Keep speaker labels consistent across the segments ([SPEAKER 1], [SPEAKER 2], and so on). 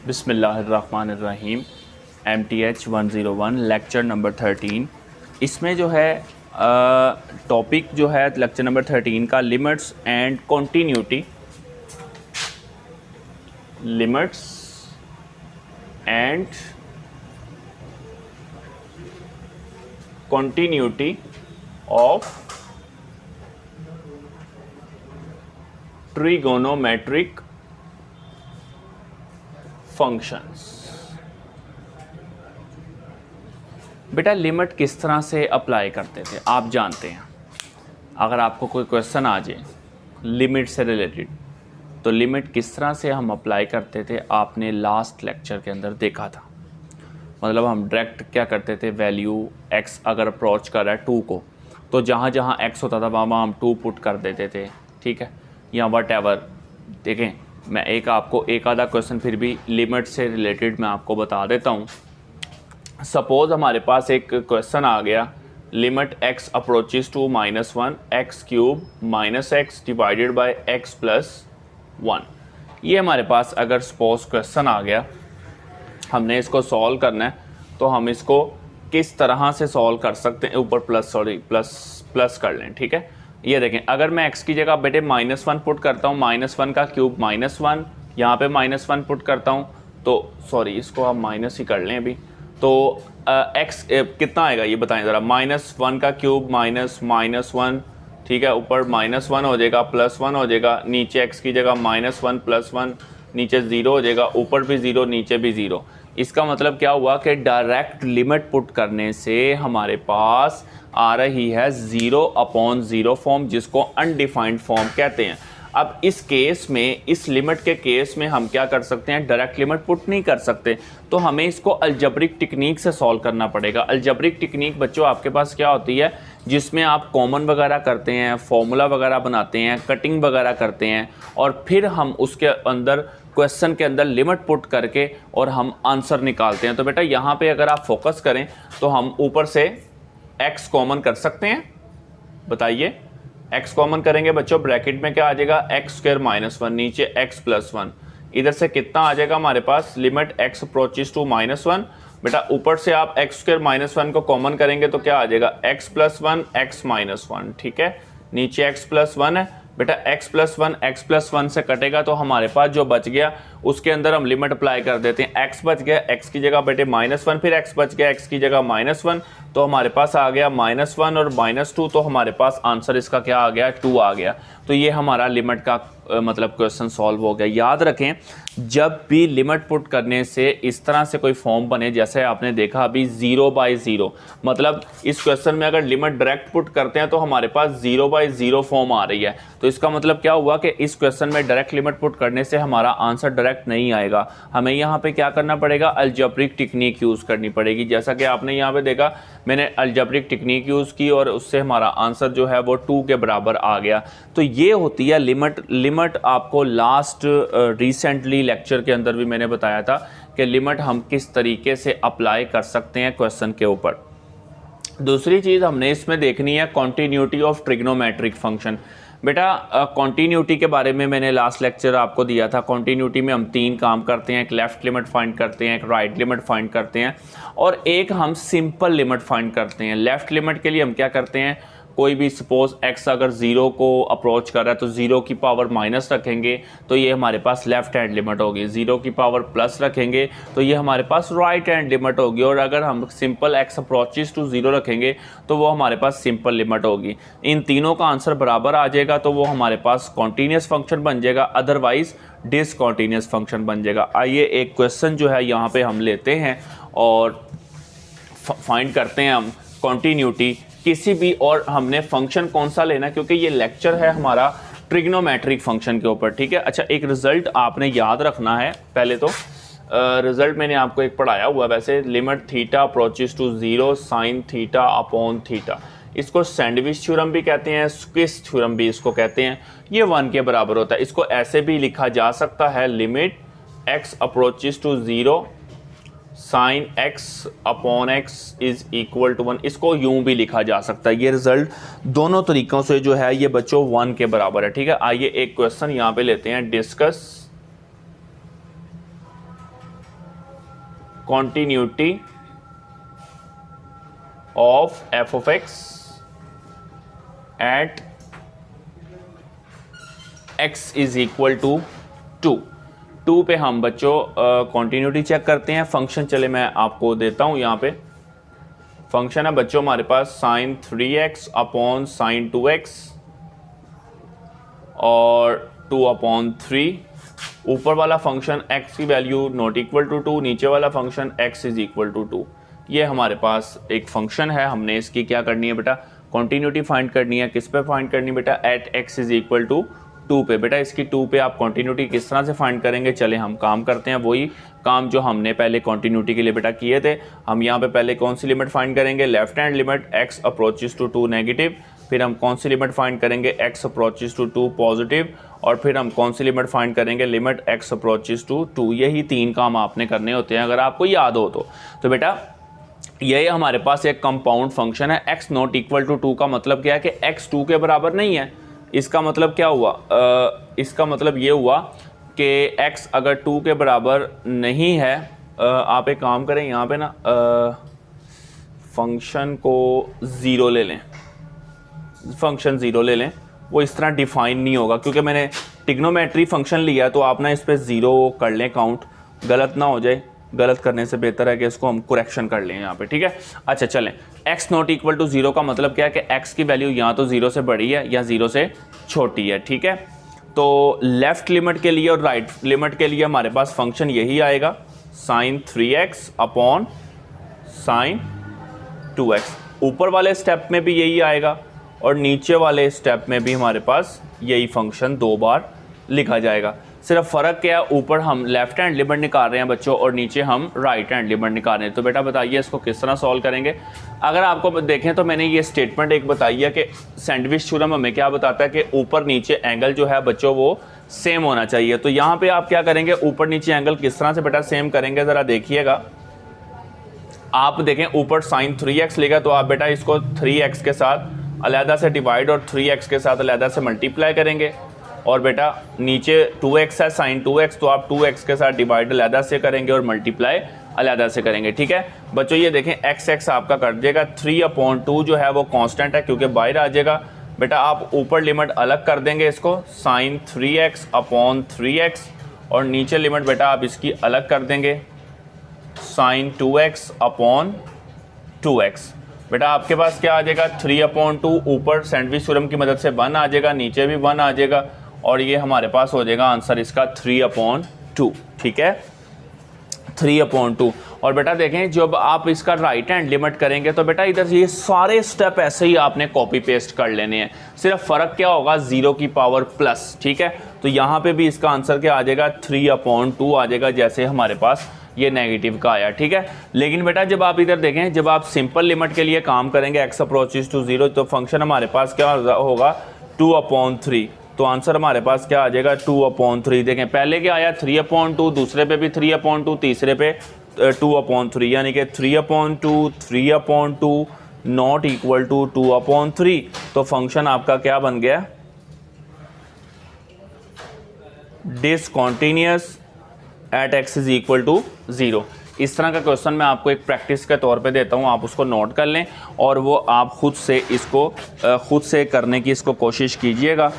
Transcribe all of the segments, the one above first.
[SPEAKER 1] बिस्मिल्लाहिर्रहमानिर्रहीम। MTH 101 lecture number 13। इसमें जो है टॉपिक जो है लेक्चर नंबर 13 का limits and continuity, limits and continuity of trigonometric functions. बेटा लिमिट किस तरह से अप्लाई करते थे आप जानते हैं। अगर आपको कोई क्वेश्चन आ जाए लिमिट से रिलेटेड तो लिमिट किस तरह से हम अप्लाई करते थे आपने लास्ट लेक्चर के अंदर देखा था। मतलब हम डायरेक्ट क्या करते थे, वैल्यू x अगर अप्रोच कर रहा है 2 को तो जहाँ जहाँ x होता था वहाँ हम 2 पुट कर देते थे, ठीक है, या वट एवर। देखें मैं आपको एक आधा क्वेश्चन फिर भी लिमिट से रिलेटेड मैं आपको बता देता हूँ। सपोज़ हमारे पास एक क्वेश्चन आ गया, limit x approaches to -1 x cube minus x divided by x plus 1। ये हमारे पास अगर सपोज क्वेश्चन आ गया, हमने इसको सॉल्व करना है तो हम इसको किस तरह से सॉल्व कर सकते हैं, ऊपर प्लस कर लें, ठीक है। ये देखें अगर मैं x की जगह बेटे -1 पुट करता हूँ, -1 का क्यूब -1, यहाँ पे -1 पुट करता हूँ तो सॉरी इसको आप माइनस ही कर लें अभी, तो x कितना आएगा ये बताएं ज़रा। -1 का क्यूब -1, ठीक है, ऊपर -1 हो जाएगा, +1 हो जाएगा, नीचे x की जगह -1 +1, नीचे 0 हो जाएगा, ऊपर भी 0 नीचे भी 0। इसका मतलब क्या हुआ कि डायरेक्ट लिमिट पुट करने से हमारे पास आ रही है 0/0 फॉर्म, जिसको अनडिफाइंड फॉर्म कहते हैं। अब इस केस में, इस लिमिट के केस में हम क्या कर सकते हैं, डायरेक्ट लिमिट पुट नहीं कर सकते, तो हमें इसको अलजेब्रिक टेक्निक से सॉल्व करना पड़ेगा। अलजेब्रिक टेक्निक बच्चों आपके पास क्या होती है, जिसमें आप कॉमन वगैरह करते हैं, फॉर्मूला वगैरह बनाते हैं, कटिंग वगैरह करते हैं और फिर हम उसके अंदर क्वेश्चन के अंदर लिमिट पुट करके और हम आंसर निकालते हैं। तो बेटा यहाँ पे अगर आप फोकस करें तो हम ऊपर से x कॉमन कर सकते हैं, बताइए x कॉमन करेंगे बच्चों, ब्रैकेट में क्या आ जाएगा, x² -1, नीचे x + 1, इधर से कितना आ जाएगा हमारे पास, लिमिट x अप्रोचेस टू -1। बेटा ऊपर से आप x² -1 को कॉमन करेंगे तो क्या आ जाएगा, x + 1 x - 1, ठीक है, नीचे x + 1 है। बेटा x + 1 से कटेगा तो हमारे पास जो बच गया उसके अंदर हम लिमिट अप्लाई कर देते हैं। x बच गया, x की जगह बेटे -1, फिर x बच गया, x की जगह -1, तो हमारे पास आ गया -1 और -2, तो हमारे पास आंसर इसका क्या आ गया, 2 आ गया। तो ये हमारा लिमिट का मतलब क्वेश्चन सॉल्व हो गया। याद रखें जब भी लिमिट पुट करने से इस तरह से कोई फॉर्म बने, जैसे आपने देखा अभी 0/0, मतलब इस क्वेश्चन में अगर लिमिट डायरेक्ट पुट करते हैं तो हमारे पास 0/0 फॉर्म आ रही है, तो इसका मतलब क्या हुआ कि इस क्वेश्चन में डायरेक्ट लिमिट पुट करने से हमारा आंसर डायरेक्ट नहीं आएगा। हमें यहाँ पे क्या करना पड़ेगा, अलजेब्रिक टेक्निक यूज़ करनी पड़ेगी। जैसा कि आपने यहाँ पे देखा मैंने अलजेब्रिक टेक्निक यूज़ की और उससे हमारा आंसर जो है वो 2 के बराबर आ गया। तो ये होती है लिमिट आपको लास्ट रिसेंटली लेक्चर के अंदर भी मैंने बताया था कि लिमिट हम किस तरीके से अप्लाई कर सकते हैं क्वेश्चन के ऊपर। दूसरी चीज़ हमने इसमें देखनी है कॉन्टीन्यूटी ऑफ ट्रिग्नोमेट्रिक फंक्शन। बेटा कॉन्टीन्यूटी के बारे में मैंने लास्ट लेक्चर आपको दिया था। कॉन्टीन्यूटी में हम 3 काम करते हैं, एक लेफ़्ट लिमिट फाइंड करते हैं, एक राइट लिमिट फाइंड करते हैं और एक हम सिंपल लिमिट फाइंड करते हैं। लेफ़्ट लिमिट के लिए हम क्या करते हैं, कोई भी सपोज x अगर 0 को अप्रोच कर रहा है तो 0 की पावर माइनस रखेंगे तो ये हमारे पास लेफ्ट हैंड लिमिट होगी, 0 की पावर प्लस रखेंगे तो ये हमारे पास राइट हैंड लिमिट होगी, और अगर हम सिंपल x अप्रोचेस टू 0 रखेंगे तो वो हमारे पास सिंपल लिमिट होगी। इन तीनों का आंसर बराबर आ जाएगा तो वो हमारे पास कॉन्टीन्यूस फंक्शन बन जाएगा, अदरवाइज डिसकॉन्टीन्यूस फंक्शन बन जाएगा। आइए एक क्वेश्चन जो है यहाँ पे हम लेते हैं और फाइंड करते हैं हम कॉन्टीन्यूटी किसी भी, और हमने फंक्शन कौन सा लेना है क्योंकि ये लेक्चर है हमारा ट्रिग्नोमेट्रिक फंक्शन के ऊपर, ठीक है। अच्छा एक रिजल्ट आपने याद रखना है, पहले तो रिजल्ट मैंने आपको एक पढ़ाया हुआ वैसे, limit theta approaches to 0 sin θ/θ, इसको सैंडविच थ्योरम भी कहते हैं, स्क्विस थ्योरम भी इसको कहते हैं। ये 1 के बराबर होता है। इसको ऐसे भी लिखा जा सकता है, limit x approaches to 0 sin x/x is equal to 1, इसको यूं भी लिखा जा सकता है। ये रिजल्ट दोनों तरीकों से जो है ये बच्चों 1 के बराबर है, ठीक है। आइए एक क्वेश्चन यहाँ पे लेते हैं, discuss continuity of f of x at x is equal to 2 पे हम बच्चों कॉन्टीन्यूटी चेक करते हैं। फंक्शन चले मैं आपको देता हूं, यहाँ पे फंक्शन है बच्चों हमारे पास sin 3x upon sin 2x और 2/3। ऊपर वाला फंक्शन x की वैल्यू नॉट इक्वल टू 2, नीचे वाला function x is equal to 2। ये हमारे पास एक फंक्शन है, हमने इसकी क्या करनी है बेटा, कॉन्टीन्यूटी फाइंड करनी है। किस पे फाइंड करनी है बेटा, at x is equal to 2 पे। बेटा इसकी 2 पे आप कॉन्टीन्यूटी किस तरह से फाइंड करेंगे, चले हम काम करते हैं, वही काम जो हमने पहले कॉन्टीन्यूटी के लिए बेटा किए थे। हम यहाँ पे पहले कौन सी लिमिट फाइंड करेंगे, left hand limit x approaches to 2 negative, फिर हम कौन सी लिमिट फाइंड करेंगे, x अप्रोचेस टू 2 पॉजिटिव, और फिर हम कौन सी लिमिट फाइंड करेंगे, लिमिट x अप्रोचेस टू 2। यही 3 काम आपने करने होते हैं अगर आपको याद हो तो बेटा यही हमारे पास एक कंपाउंड फंक्शन है। x नॉट इक्वल टू 2 का मतलब क्या है कि x 2 के बराबर नहीं है। इसका मतलब क्या हुआ, इसका मतलब ये हुआ कि x अगर 2 के बराबर नहीं है, आप एक काम करें यहाँ पे ना फंक्शन को 0 ले लें, फंक्शन 0 ले लें। वो इस तरह डिफाइन नहीं होगा क्योंकि मैंने टिग्नोमेट्री फंक्शन लिया, तो आप ना इस पर 0 कर लें काउंट, गलत ना हो जाए। गलत करने से बेहतर है कि इसको हम करेक्शन कर लें यहाँ पे, ठीक है। अच्छा चलें, x नॉट इक्वल टू 0 का मतलब क्या है कि x की वैल्यू या तो 0 से बड़ी है या 0 से छोटी है, ठीक है। तो लेफ्ट लिमिट के लिए और राइट लिमिट के लिए हमारे पास फंक्शन यही आएगा, sin 3x upon sin 2x। ऊपर वाले स्टेप में भी यही आएगा और नीचे वाले स्टेप में भी हमारे पास यही फंक्शन 2 बार लिखा जाएगा। सिर्फ फ़र्क क्या है, ऊपर हम लेफ्ट हैंड लिमिट निकाल रहे हैं बच्चों और नीचे हम राइट हैंड लिमिट निकाल रहे हैं। तो बेटा बताइए इसको किस तरह सॉल्व करेंगे। अगर आपको देखें तो मैंने ये स्टेटमेंट एक बताई है कि सैंडविच थ्योरम हमें क्या बताता है कि ऊपर नीचे एंगल जो है बच्चों वो सेम होना चाहिए। तो यहाँ पे आप क्या करेंगे, ऊपर नीचे एंगल किस तरह से बेटा सेम करेंगे, ज़रा देखिएगा। आप देखें ऊपर sin 3x लेगा तो आप बेटा इसको 3x के साथ अलहदा से डिवाइड और 3x के साथ अलहदा से मल्टीप्लाई करेंगे, और बेटा नीचे 2x है sin 2x, तो आप 2x के साथ डिवाइड अलहदा से करेंगे और मल्टीप्लाई अलहदा से करेंगे, ठीक है। बच्चों ये देखें x आपका कट जाएगा, 3/2 जो है वो कांस्टेंट है क्योंकि बाहर आ जाएगा। बेटा आप ऊपर लिमिट अलग कर देंगे इसको, sin 3x अपॉन 3x, और नीचे लिमिट बेटा आप इसकी अलग कर देंगे, sin 2x अपॉन 2x। बेटा आपके पास क्या आ जाएगा, 3/2, ऊपर सैंडविच थ्योरम की मदद से 1 आ जाएगा, नीचे भी 1 आ जाएगा, और ये हमारे पास हो जाएगा आंसर इसका 3/2, ठीक है, 3/2। और बेटा देखें जब आप इसका राइट हैंड लिमिट करेंगे तो बेटा इधर ये सारे स्टेप ऐसे ही आपने कॉपी पेस्ट कर लेने हैं, सिर्फ फ़र्क क्या होगा 0 की पावर प्लस, ठीक है। तो यहाँ पे भी इसका आंसर क्या आ जाएगा, 3/2 आ जाएगा, जैसे हमारे पास ये नेगेटिव का आया, ठीक है। लेकिन बेटा जब आप इधर देखें, जब आप सिंपल लिमिट के लिए काम करेंगे x अप्रोचेस टू 0, तो फंक्शन हमारे पास क्या होगा, 2/3। तो आंसर हमारे पास क्या आ जाएगा, 2/3। देखें पहले क्या आया 3/2, दूसरे पे भी 3/2, तीसरे पे 2/3, यानी कि 3/2 नॉट इक्वल टू 2/3। तो फंक्शन आपका क्या बन गया, discontinuous at x is equal to 0। इस तरह का क्वेश्चन मैं आपको एक प्रैक्टिस के तौर पे देता हूँ, आप उसको नोट कर लें और वो आप खुद से इसको खुद से करने की इसको कोशिश कीजिएगा,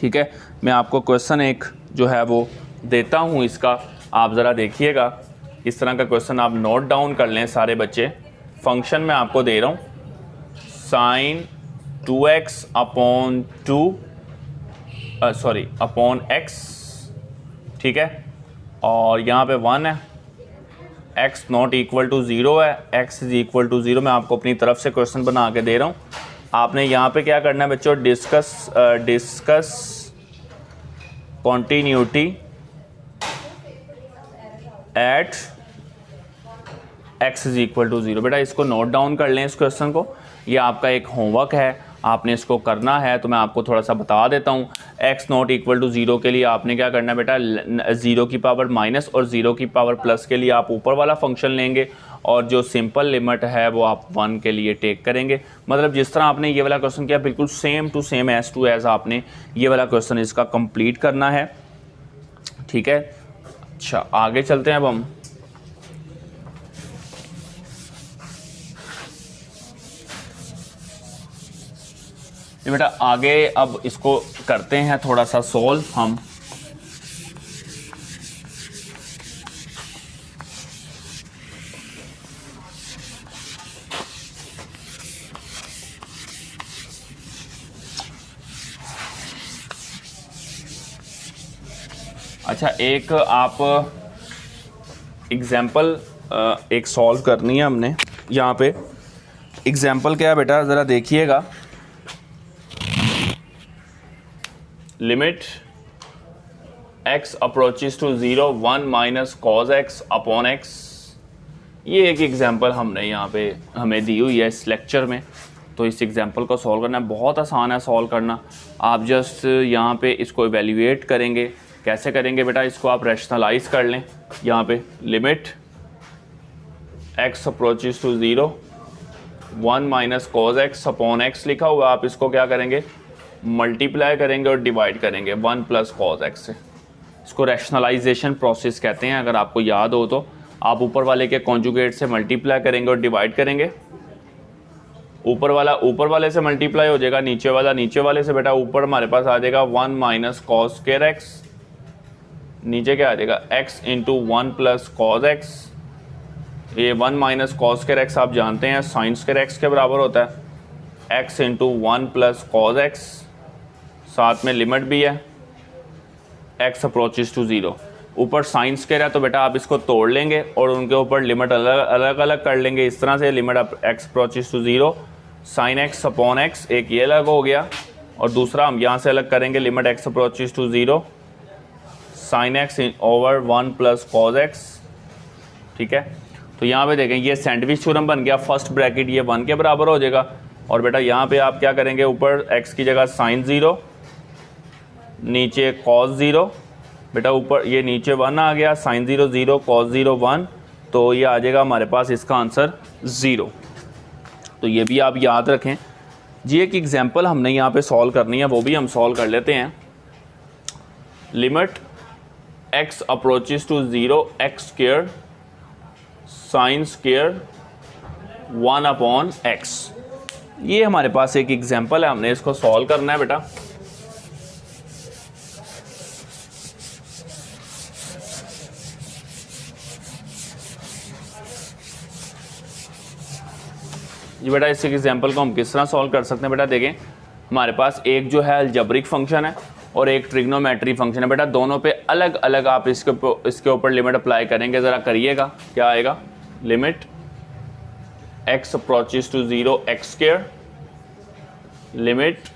[SPEAKER 1] ठीक है। मैं आपको क्वेश्चन एक जो है वो देता हूँ, इसका आप ज़रा देखिएगा। इस तरह का क्वेश्चन आप नोट डाउन कर लें सारे बच्चे। फंक्शन मैं आपको दे रहा हूँ, sin 2x upon 2 upon x, ठीक है, और यहाँ पे 1 है, x नॉट इक्वल टू 0 है, x इज इक्वल टू 0। मैं आपको अपनी तरफ से क्वेश्चन बना के दे रहा हूँ। आपने यहाँ पे क्या करना है बच्चों, discuss continuity at x is equal to 0। बेटा इसको नोट डाउन कर लें इस क्वेश्चन को, ये आपका एक होमवर्क है, आपने इसको करना है। तो मैं आपको थोड़ा सा बता देता हूँ, x नॉट इक्वल टू 0 के लिए आपने क्या करना है बेटा, 0 की पावर माइनस और 0 की पावर प्लस के लिए आप ऊपर वाला फंक्शन लेंगे, और जो सिंपल लिमिट है वो आप 1 के लिए टेक करेंगे। मतलब जिस तरह आपने ये वाला क्वेश्चन किया बिल्कुल same to same edge to edge आपने ये वाला क्वेश्चन इसका कंप्लीट करना है, ठीक है। अच्छा आगे चलते हैं अब हम। ये बेटा आगे अब इसको करते हैं थोड़ा सा सॉल्व हम। अच्छा, एक आप एग्जाम्पल एक सॉल्व करनी है हमने। यहाँ पे एग्जाम्पल क्या है बेटा, ज़रा देखिएगा। Limit x approaches to 0 1 minus cos x upon x। ये एक एग्जाम्पल हमने यहाँ पे हमें दी हुई है इस लेक्चर में। तो इस एग्जाम्पल को सॉल्व करना बहुत आसान है सॉल्व करना। आप जस्ट यहाँ पे इसको इवेल्युएट करेंगे। कैसे करेंगे बेटा, इसको आप रैशनलाइज कर लें। यहाँ पे limit x approaches to 0 1 minus cos x upon x लिखा हुआ, आप इसको क्या करेंगे, मल्टीप्लाई करेंगे और डिवाइड करेंगे 1 प्लस कॉज x से। इसको रैशनलाइजेशन प्रोसेस कहते हैं। अगर आपको याद हो तो आप ऊपर वाले के कॉन्जुगेट से मल्टीप्लाई करेंगे और डिवाइड करेंगे। ऊपर वाला ऊपर वाले से मल्टीप्लाई हो जाएगा, नीचे वाला नीचे वाले से। बेटा ऊपर हमारे पास आ जाएगा 1 माइनस कॉज स्क्वायर x, नीचे क्या आ जाएगा x into 1 plus cos x। ये 1 माइनस कॉज स्क्वायर x आप जानते हैं साइन स्क्वायर x के बराबर होता है। x into 1 plus cos x, साथ में लिमिट भी है x अप्रोचेस टू 0। ऊपर साइन स्क्वायर है तो बेटा आप इसको तोड़ लेंगे और उनके ऊपर लिमिट अलग अलग कर लेंगे। इस तरह से limit x approaches to 0 sine x upon x, एक ये अलग हो गया और दूसरा हम यहाँ से अलग करेंगे limit x approaches to 0 sine x over 1 plus cos x। ठीक है, तो यहाँ पे देखें ये सैंडविच थ्योरम बन गया। फर्स्ट ब्रैकेट ये 1 के बराबर हो जाएगा और बेटा यहाँ पे आप क्या करेंगे, ऊपर x की जगह साइन 0, नीचे कॉज 0। बेटा ऊपर ये नीचे 1 आ गया, साइन 0 0 कॉज 0 1, तो ये आ जाएगा हमारे पास इसका आंसर 0। तो ये भी आप याद रखें जी। एक एग्जांपल हमने यहाँ पे सॉल्व करनी है, वो भी हम सॉल्व कर लेते हैं। Limit x approaches to 0 x square sine square 1 upon x। ये हमारे पास एक एग्जांपल है, हमने इसको सॉल्व करना है बेटा। जी बेटा इस एग्जांपल को हम किस तरह सॉल्व कर सकते हैं बेटा, देखें हमारे पास एक जो है अलजेब्रिक फंक्शन है और एक ट्रिग्नोमेट्री फंक्शन है। बेटा दोनों पे अलग अलग आप इसके ऊपर लिमिट अप्लाई करेंगे। ज़रा करिएगा क्या आएगा। Limit x approaches to 0 x square, limit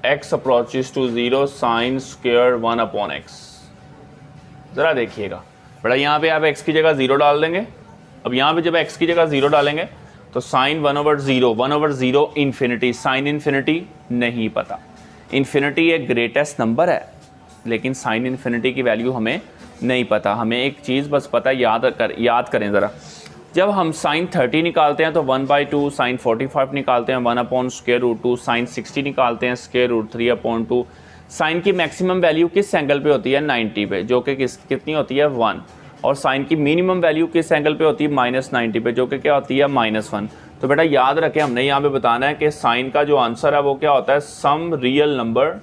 [SPEAKER 1] x approaches to 0 sine square 1 upon x। ज़रा देखिएगा बेटा, यहाँ पे आप x की जगह 0 डाल देंगे। अब यहाँ पे जब x की जगह 0 डालेंगे तो साइन 1/0 इन्फिनिटी। साइन इन्फिनिटी नहीं पता, इन्फिनिटी एक ग्रेटेस्ट नंबर है लेकिन साइन इन्फिनिटी की वैल्यू हमें नहीं पता। हमें एक चीज़ बस पता है, याद करें ज़रा। जब हम साइन 30 निकालते हैं तो 1/2, साइन 45 निकालते हैं 1 अपॉन स्क्वायर रूट 2, साइन 60 निकालते हैं स्क्वायर रूट 3 अपॉन 2। साइन की मैक्सिमम वैल्यू किस एंगल पे होती है, 90 पे, जो कि कितनी होती है 1। और साइन की मिनिमम वैल्यू किस एंगल पे होती है, -90 पे, जो कि क्या होती है -1। तो बेटा याद रखें, हमने यहाँ पे बताना है कि साइन का जो आंसर है वो क्या होता है, सम रियल नंबर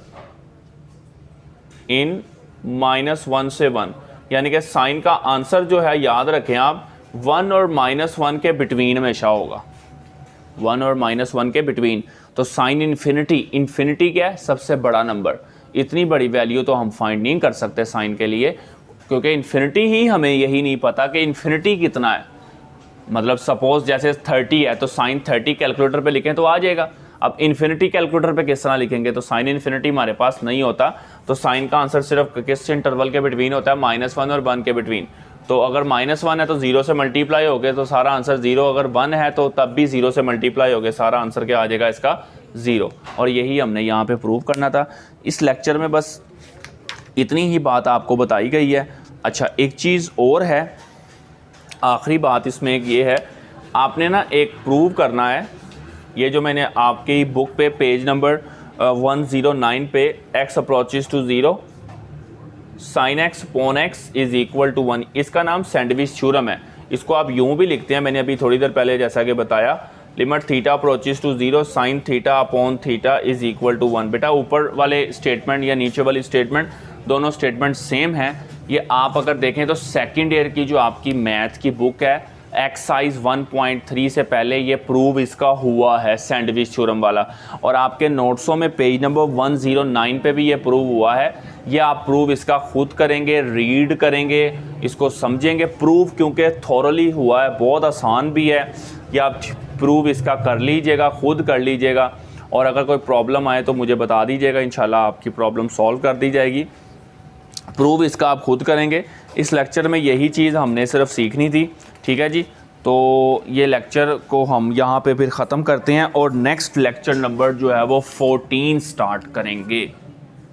[SPEAKER 1] इन -1 से 1। यानी कि साइन का आंसर जो है, याद रखें आप, 1 और -1 के बिटवीन हमेशा होगा, 1 और -1 के बिटवीन। तो साइन इन्फिनिटी क्या है, सबसे बड़ा नंबर। इतनी बड़ी वैल्यू तो हम फाइंड नहीं कर सकते साइन के लिए, क्योंकि इन्फिनिटी ही हमें यही नहीं पता कि इन्फिनिटी कितना है। मतलब सपोज जैसे 30 है तो साइन 30 कैलकुलेटर पे लिखें तो आ जाएगा। अब इन्फिनिटी कैलकुलेटर पे किस तरह लिखेंगे, तो साइन इन्फिनिटी हमारे पास नहीं होता। तो साइन का आंसर सिर्फ किस इंटरवल के बिटवीन होता है, -1 और 1 के बिटवीन। तो अगर -1 है तो 0 से मल्टीप्लाई हो गए तो सारा आंसर 0। अगर 1 है तो तब भी 0 से मल्टीप्लाई हो गए, सारा आंसर क्या आ जाएगा इसका, 0। और यही हमने यहाँ पे प्रूव करना था। इस लेक्चर में बस इतनी ही बात आपको बताई गई है। अच्छा, एक चीज़ और है, आखिरी बात इसमें एक ये है, आपने ना एक प्रूव करना है। ये जो मैंने आपकी बुक पे पेज नंबर 109 पे x approaches to 0 sine x upon x is equal to 1, इसका नाम सैंडविच थ्योरम है। इसको आप यूँ भी लिखते हैं, मैंने अभी थोड़ी देर पहले जैसा कि बताया, limit theta approaches to 0 sine theta upon theta is equal to 1। बेटा ऊपर वाले स्टेटमेंट या नीचे वाली स्टेटमेंट, दोनों स्टेटमेंट सेम हैं। ये आप अगर देखें तो सेकेंड ईयर की जो आपकी मैथ की बुक है एक्सरसाइज 1.3 से पहले ये प्रूव इसका हुआ है, सैंडविच थ्योरम वाला, और आपके नोट्सों में पेज नंबर 109 पे भी ये प्रूव हुआ है। ये आप प्रूव इसका खुद करेंगे, रीड करेंगे, इसको समझेंगे। प्रूव क्योंकि थॉरली हुआ है, बहुत आसान भी है, ये आप प्रूव इसका कर लीजिएगा, खुद कर लीजिएगा, और अगर कोई प्रॉब्लम आए तो मुझे बता दीजिएगा, इंशाल्लाह आपकी प्रॉब्लम सॉल्व कर दी जाएगी। प्रूव इसका आप खुद करेंगे। इस लेक्चर में यही चीज़ हमने सिर्फ सीखनी थी, ठीक है जी। तो ये लेक्चर को हम यहाँ पे फिर ख़त्म करते हैं और नेक्स्ट लेक्चर नंबर जो है वो 14 स्टार्ट करेंगे।